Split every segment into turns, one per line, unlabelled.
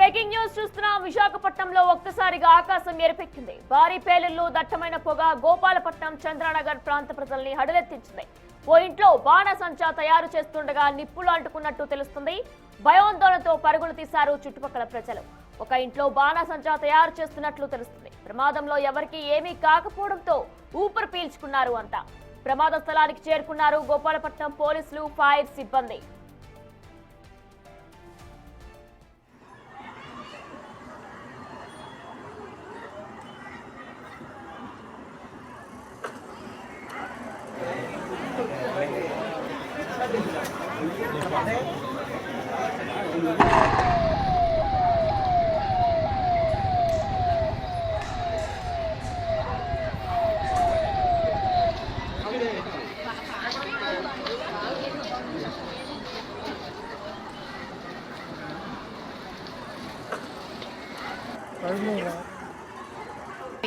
Breaking news చూస్తున్నా. విశాఖపట్నంలో ఒక్కసారిగా ఆకాశం ఎరుపెక్కింది. భారీ పేలుళ్లు, దట్టమైన పొగ గోపాలపట్నం, చంద్రనగర్ ప్రాంత ప్రజల్ని హడలెత్తించింది. ఓ ఇంట్లో బాణసంచా తయారు చేస్తుండగా నిప్పులు అంటుకున్నట్టు తెలుస్తుంది. భయాందోళనతో పరుగులు తీశారు చుట్టుపక్కల ప్రజలు. ఒక ఇంట్లో బాణసంచా తయారు చేస్తున్నట్లు తెలుస్తుంది. ప్రమాదంలో ఎవరికీ ఏమీ కాకపోవడంతో ఊపిరి పీల్చుకున్నారు అంతా. ప్రమాద స్థలానికి చేరుకున్నారు గోపాలపట్నం పోలీసులు, ఫైర్ సిబ్బంది.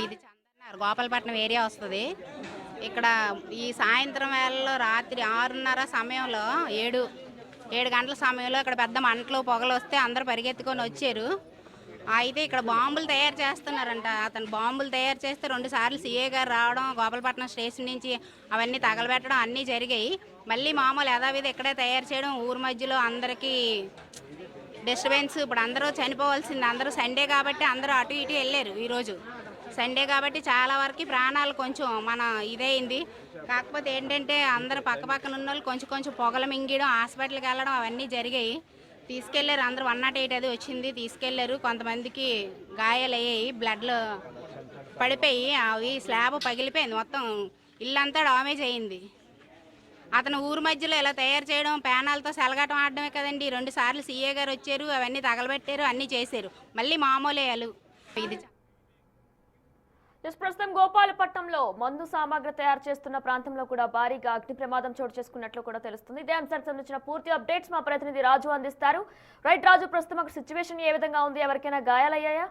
ఇది చందనగర్ గోపాలపట్నం ఏరియా వస్తుంది. ఇక్కడ ఈ సాయంత్రం వేళలో రాత్రి 6:30 సమయంలో 7 గంటల సమయంలో ఇక్కడ పెద్ద మంటలు పొగలు వస్తే అందరూ పరిగెత్తుకొని వచ్చారు. అయితే ఇక్కడ బాంబులు తయారు చేస్తున్నారంట. అతను బాంబులు తయారు చేస్తే 2 సార్లు సీఏ గారు రావడం, గోపాలపట్నం స్టేషన్ నుంచి అవన్నీ తగలబెట్టడం అన్నీ జరిగాయి. మళ్ళీ మామూలు యథావిధి ఇక్కడే తయారు చేయడం, ఊరు మధ్యలో అందరికీ డిస్టర్బెన్స్. ఇప్పుడు అందరూ చనిపోవాల్సింది. అందరూ సండే కాబట్టి అందరూ అటు ఇటు వెళ్ళారు. ఈరోజు సండే కాబట్టి చాలా వరకు ప్రాణాలు కొంచెం మన ఇదైంది. కాకపోతే ఏంటంటే అందరూ పక్కన ఉన్న వాళ్ళు కొంచెం పొగలు మింగడం, హాస్పిటల్కి వెళ్ళడం అవన్నీ జరిగాయి. తీసుకెళ్లారు అందరూ. 108 అది వచ్చింది, తీసుకెళ్లారు. కొంతమందికి గాయాలు అయ్యాయి, బ్లడ్లు పడిపోయి అవి స్లాబ్ పగిలిపోయింది. మొత్తం ఇల్లంతా డామేజ్ అయ్యింది. అతను ఊరు మధ్యలో ఇలా తయారు చేయడం, ప్యానాలతో సెలగాటం ఆడడమే కదండి. 2 సార్లు సీఏ గారు వచ్చారు, అవన్నీ తగలబెట్టారు, అన్నీ చేశారు. మళ్ళీ మామూలే వాళ్ళు. ఇది
ప్రస్తుతం గోపాలపట్నంలో మందు సామాగ్రి తయారు చేస్తున్న ప్రాంతంలో కూడా భారీగా అగ్ని ప్రమాదం చోటు చేసుకున్నట్లు కూడా తెలుస్తుంది. ఇదే అంశానికి సంబంధించిన పూర్తి అప్డేట్స్ మా ప్రతినిధి రాజు అందిస్తారు. రైట్ రాజు, ప్రస్తుతం అక్కడ సిచ్యువేషన్ ఏ విధంగా ఉంది? ఎవరికైనా గాయాలయ్యాయా?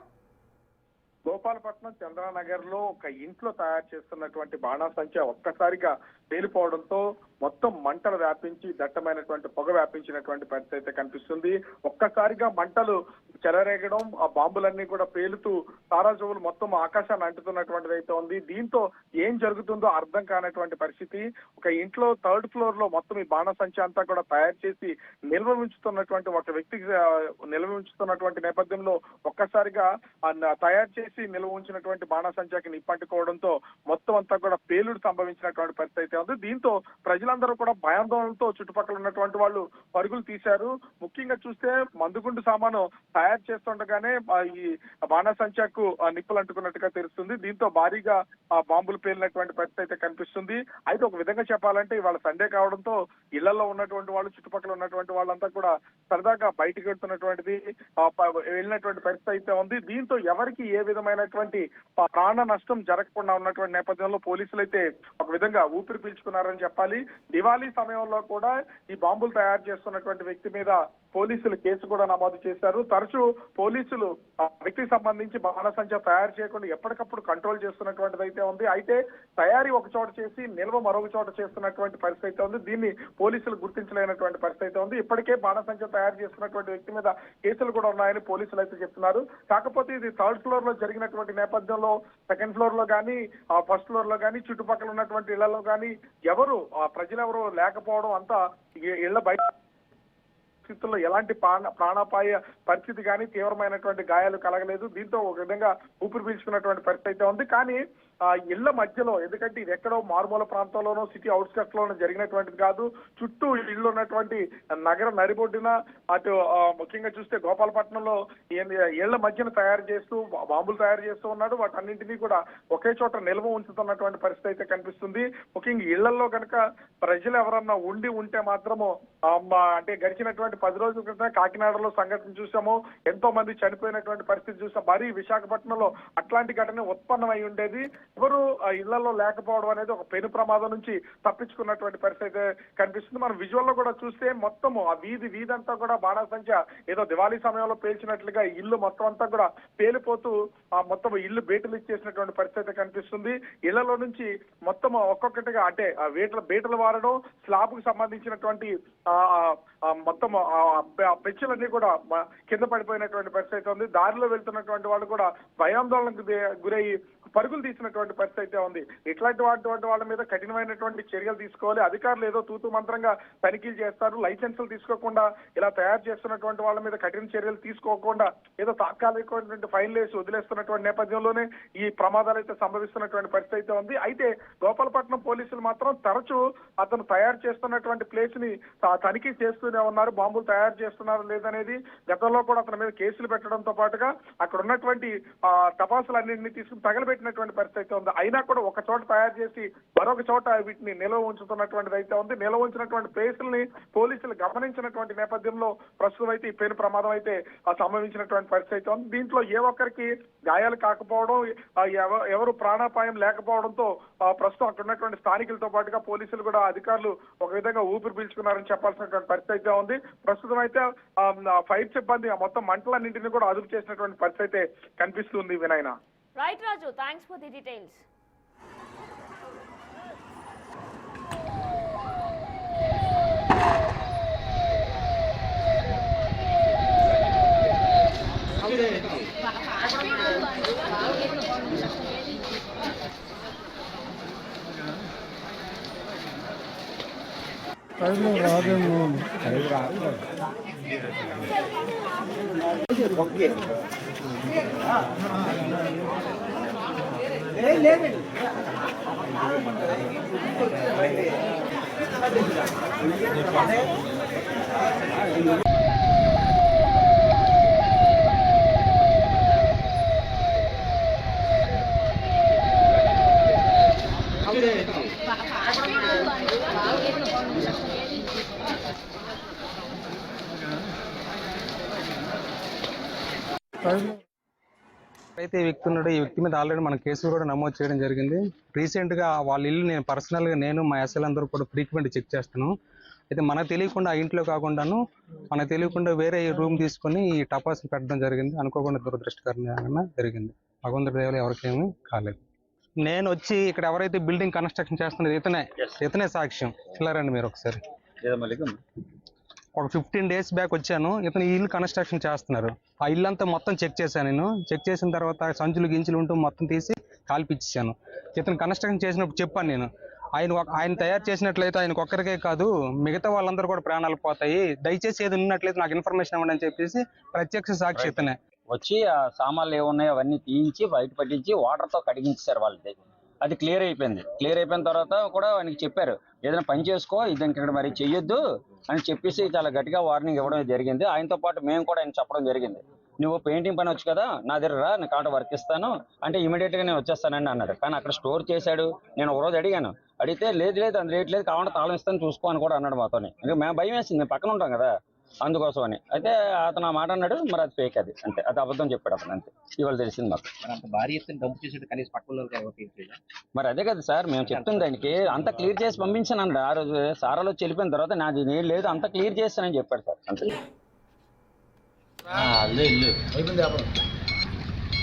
గోపాలపట్నం చంద్రనగర్ లో ఒక ఇంట్లో తయారు చేస్తున్నటువంటి బాణాసంచా ఒక్కసారిగా పేలిపోవడంతో మొత్తం మంటలు వ్యాపించి దట్టమైనటువంటి పొగ వ్యాపించినటువంటి పరిస్థితి అయితే కనిపిస్తుంది. ఒక్కసారిగా మంటలు చెలరేగడం, ఆ బాంబులన్నీ కూడా పేలుతూ తారాజువులు మొత్తం ఆకాశాన్ని అంటుతున్నటువంటిది అయితే ఉంది. దీంతో ఏం జరుగుతుందో అర్థం కానటువంటి పరిస్థితి. ఒక ఇంట్లో 3rd ఫ్లోర్ లో మొత్తం ఈ బాణాసంచా అంతా కూడా తయారు చేసి నిల్వ ఉంచుతున్నటువంటి ఒక వ్యక్తికి నిల్వ ఉంచుతున్నటువంటి నేపథ్యంలో ఒక్కసారిగా తయారు చేసి నిల్వ ఉంచినటువంటి బాణాసంచాకి నిప్పంటుకోవడంతో మొత్తం అంతా కూడా పేలుడు సంభవించినటువంటి పరిస్థితి అయితే ఉంది. దీంతో ప్రజలందరూ కూడా భయాందోళనతో చుట్టుపక్కల ఉన్నటువంటి వాళ్ళు పరుగులు తీశారు. ముఖ్యంగా చూస్తే మందుగుండు సామాను తయారు చేస్తుండగానే ఈ బాణాసంచాకు నిప్పులు అంటుకున్నట్టుగా తెలుస్తుంది. దీంతో భారీగా బాంబులు పేలినటువంటి పరిస్థితి అయితే కనిపిస్తుంది. అయితే ఒక విధంగా చెప్పాలంటే ఇవాళ సండే కావడంతో ఇళ్లలో ఉన్నటువంటి వాళ్ళు, చుట్టుపక్కల ఉన్నటువంటి వాళ్ళంతా కూడా సరదాగా బయటికి వెళ్తున్నటువంటిది వెళ్ళినటువంటి పరిస్థితి అయితే ఉంది. దీంతో ఎవరికి ఏ విధమైనటువంటి ప్రాణ నష్టం జరగకుండా ఉన్నటువంటి నేపథ్యంలో పోలీసులు అయితే ఒక విధంగా ఊపిరి పీల్చుకున్నారని చెప్పాలి. దివాళీ సమయంలో కూడా ఈ బాంబులు తయారు చేస్తున్నటువంటి వ్యక్తి మీద పోలీసులు కేసు కూడా నమోదు చేశారు. తరచూ పోలీసులు వ్యక్తికి సంబంధించి బాణసంచా తయారు చేయకుండా ఎప్పటికప్పుడు కంట్రోల్ చేస్తున్నటువంటిది అయితే ఉంది. అయితే తయారీ ఒక చోట చేసి నిల్వ మరొక చోట చేస్తున్నటువంటి పరిస్థితి అయితే ఉంది. దీన్ని పోలీసులు గుర్తించలేనటువంటి పరిస్థితి అయితే ఉంది. ఇప్పటికే బాణసంచా తయారు చేస్తున్నటువంటి వ్యక్తి మీద కేసులు కూడా ఉన్నాయని పోలీసులు అయితే చెప్తున్నారు. కాకపోతే ఇది 3rd ఫ్లోర్ లో జరిగినటువంటి నేపథ్యంలో 2nd ఫ్లోర్ లో కానీ 1st ఫ్లోర్ లో కానీ చుట్టుపక్కల ఉన్నటువంటి ఇళ్లలో కానీ ప్రజలెవరు లేకపోవడం, అంతా ఇళ్ల బయట స్థితుల్లో ఎలాంటి ప్రాణాపాయ పరిస్థితి కానీ తీవ్రమైనటువంటి గాయాలు కలగలేదు. దీంతో ఒక విధంగా ఊపిరి పీల్చుకున్నటువంటి పరిస్థితి అయితే ఉంది. కానీ ఇళ్ల మధ్యలో, ఎందుకంటే ఇది ఎక్కడో మారుమూల ప్రాంతంలోనో సిటీ అవుట్స్కట్స్ లోనో జరిగినటువంటిది కాదు. చుట్టూ ఇళ్లు ఉన్నటువంటి నగర నడిబొడ్డున అటు ముఖ్యంగా చూస్తే గోపాలపట్నంలో ఇళ్ల మధ్యన తయారు చేస్తూ బాంబులు తయారు చేస్తూ ఉన్నాడు. వాటన్నింటినీ కూడా ఒకే చోట నిల్వ ఉంచుతున్నటువంటి పరిస్థితి అయితే కనిపిస్తుంది. ముఖ్యంగా ఇళ్లలో కనుక ప్రజలు ఎవరన్నా ఉంటే మాత్రము అంటే గడిచినటువంటి 10 రోజుల క్రితం కాకినాడలో సంఘటన చూసాము. ఎంతో మంది చనిపోయినటువంటి పరిస్థితి చూసాం. మరీ విశాఖపట్నంలో అట్లాంటి ఘటన ఉత్పన్నమై ఉండేది. ఎవరు ఇళ్లలో లేకపోవడం అనేది ఒక పెను ప్రమాదం నుంచి తప్పించుకున్నటువంటి పరిస్థితి అయితే కనిపిస్తుంది. మనం విజువల్ లో కూడా చూస్తే మొత్తం ఆ వీధి అంతా కూడా బాణాసంచ ఏదో దివాళీ సమయంలో పేల్చినట్లుగా ఇల్లు మొత్తం అంతా కూడా పేలిపోతూ మొత్తం ఇల్లు బీటలు ఇచ్చేసినటువంటి పరిస్థితి కనిపిస్తుంది. ఇళ్లలో నుంచి మొత్తం ఒక్కొక్కటిగా అంటే బీటలు వారడం, స్లాబ్ కు సంబంధించినటువంటి మొత్తం పెచ్చులన్నీ కూడా కింద పడిపోయినటువంటి పరిస్థితి ఉంది. దారిలో వెళ్తున్నటువంటి వాళ్ళు కూడా భయాందోళనకు గురయ్యి పరుగులు తీసినటువంటి పరిస్థితి అయితే ఉంది. ఇట్లాంటి వాళ్ళ మీద కఠినమైనటువంటి చర్యలు తీసుకోవాలి. అధికారులు ఏదో తూతు మంత్రంగా తనిఖీలు చేస్తారు, లైసెన్సులు తీసుకోకుండా ఇలా తయారు చేస్తున్నటువంటి వాళ్ళ మీద కఠిన చర్యలు తీసుకోకుండా ఏదో తాత్కాలికమైనటువంటి ఫైన్లు వేసి వదిలేస్తున్నటువంటి నేపథ్యంలోనే ఈ ప్రమాదాలు అయితే సంభవిస్తున్నటువంటి పరిస్థితి అయితే ఉంది. అయితే గోపాలపట్నం పోలీసులు మాత్రం తరచూ అతను తయారు చేస్తున్నటువంటి ప్లేస్ ని తనిఖీ చేస్తూనే ఉన్నారు. బాంబులు తయారు చేస్తున్నారు లేదనేది గతంలో కూడా అతని మీద కేసులు పెట్టడంతో పాటుగా అక్కడ ఉన్నటువంటి టపాసులన్నింటినీ తీసుకుని తగలబెట్టినటువంటి పరిస్థితి ఉంది. అయినా కూడా ఒక చోట తయారు చేసి మరొక చోట వీటిని నిల్వ ఉంచుతున్నటువంటిది అయితే ఉంది. నిల్వ ఉంచినటువంటి ప్లేసుల్ని పోలీసులు గమనించినటువంటి నేపథ్యంలో ప్రస్తుతం అయితే ఈ పేరు ప్రమాదం అయితే సంభవించినటువంటి పరిస్థితి అయితే ఉంది. దీంట్లో ఏ ఒక్కరికి గాయాలు కాకపోవడం, ఎవరు ప్రాణాపాయం లేకపోవడంతో ప్రస్తుతం అక్కడ ఉన్నటువంటి స్థానికులతో పాటుగా పోలీసులు కూడా అధికారులు ఒక విధంగా ఊపిరి పీల్చుకున్నారని చెప్పాల్సినటువంటి పరిస్థితి అయితే ఉంది. ప్రస్తుతం అయితే ఫైర్ సిబ్బంది మొత్తం మంటలన్నింటినీ కూడా అదుపు చేసినటువంటి పరిస్థితి అయితే కనిపిస్తుంది. వినయన.
Right Raju, thanks for the details.
అయితే ఈ వ్యక్తి ఉన్నాడు, ఈ వ్యక్తి మీద ఆల్రెడీ మన కేసులు కూడా నమోదు చేయడం జరిగింది. రీసెంట్ గా వాళ్ళ ఇల్లు నేను పర్సనల్ గా మా ఎస్ఎల్ అందరూ కూడా ఫ్రీక్వెంట్ చెక్ చేస్తాను. అయితే మనకు తెలియకుండా ఆ ఇంట్లో కాకుండాను మనకు తెలియకుండా వేరే రూమ్ తీసుకొని ఈ టపాసులు పెట్టడం జరిగింది. అనుకోకుండా దురదృష్టకరంగా జరిగింది. భగవంతుడి దయ వల్ల ఎవరికేమీ కాలేదు. నేను వచ్చి ఇక్కడ ఎవరైతే బిల్డింగ్ కన్స్ట్రక్షన్ చేస్తున్నది ఇతనే సాక్ష్యం. చిల్లరండి మీరు ఒకసారి. ఒక 15 days బ్యాక్ వచ్చాను. ఇతను ఈ ఇల్లు కన్స్ట్రక్షన్ చేస్తున్నారు. ఆ ఇల్లు అంతా మొత్తం చెక్ చేశాను. నేను చెక్ చేసిన తర్వాత సంచులు గించులు ఉంటూ మొత్తం తీసి కాల్పిచ్చాను. ఇతను కన్స్ట్రక్షన్ చేసినప్పుడు చెప్పాను నేను, ఆయన తయారు చేసినట్లయితే ఆయనకు ఒక్కరికే కాదు మిగతా వాళ్ళందరూ కూడా ప్రాణాలు పోతాయి, దయచేసి ఏది ఉన్నట్లయితే నాకు ఇన్ఫర్మేషన్ ఇవ్వండి అని చెప్పేసి ప్రత్యక్ష సాక్షి ఇతనే
వచ్చి ఆ సామాన్లు ఏమున్నాయో అవన్నీ తీయించి బయట పట్టించి వాటర్తో కడిగించారు వాళ్ళది. అది క్లియర్ అయిపోయింది. క్లియర్ అయిపోయిన తర్వాత కూడా ఆయనకి చెప్పారు, ఏదైనా పని చేసుకో, ఇది ఇక్కడ మరి చెయ్యొద్దు అని చెప్పేసి చాలా గట్టిగా వార్నింగ్ ఇవ్వడం జరిగింది. ఆయనతో పాటు మేము కూడా ఆయన చెప్పడం జరిగింది, నువ్వు పెయింటింగ్ పని వచ్చు కదా, నా దగ్గర రా, నేను కాట వర్క్ ఇస్తాను అంటే ఇమీడియట్ గా నేను వచ్చేస్తానండి అన్నాడు. కానీ అక్కడ స్టోర్ చేశాడు. నేను ఒక రోజు అడిగాను, అడిగితే లేదు అంత రేట్ లేదు, కావాలంటే తాళం ఇస్తాను చూసుకో అని కూడా అన్నాడు మాతోని. ఇంకా మేము భయం వేసింది, మేము పక్కన ఉంటాం కదా అందుకోసం అని. అయితే అతను ఆ మాట అన్నాడు, మరి అది ఫేక్, అది అంటే అది అబద్ధం చెప్పాడు అతను, అంతే. ఇవాళ తెలిసింది మాకు. మరి అదే కదా సార్ మేము చెప్తుంది, ఆయనకి అంతా క్లియర్ చేసి పంపించానండి. ఆ రోజు సారాలో వెళ్ళిపోయిన తర్వాత నాది నేను లేదు, అంతా క్లియర్ చేస్తానని చెప్పాడు సార్, అంతే.
ఇల్లు అయిపోయింది, వ్యాపారం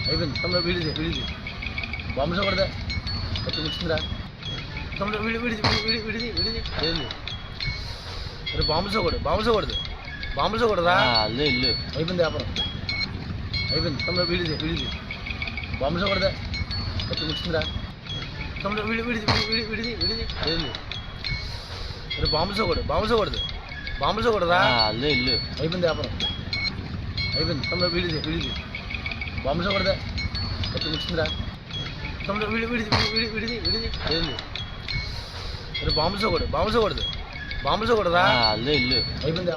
అయిపోయింది. తమ్ముడు వీడిది బాంబు కొడదా ముచ్చిందిరా తమ్ముడు, విడిది ఏంది బాంబు కొడదా ఇల్లు అయిపోయింది, వ్యాపారం అయిపోయింది. తమ్ముడు వీడిది బాంబు కొడదా ముచ్చిందిరా తమ్ముడు, విడిది ఏంది బాంబు కొడదా ఇల్లు అయిపోయింది, వ్యాపారం అయిపోయింది. తమ్ముడు వీడిది బాంబు కొడదా ముచ్చిందిరా తమ్ముడు, విడిది ఏంది బాంబు కొడదా ఇల్లు అయిపోయింది.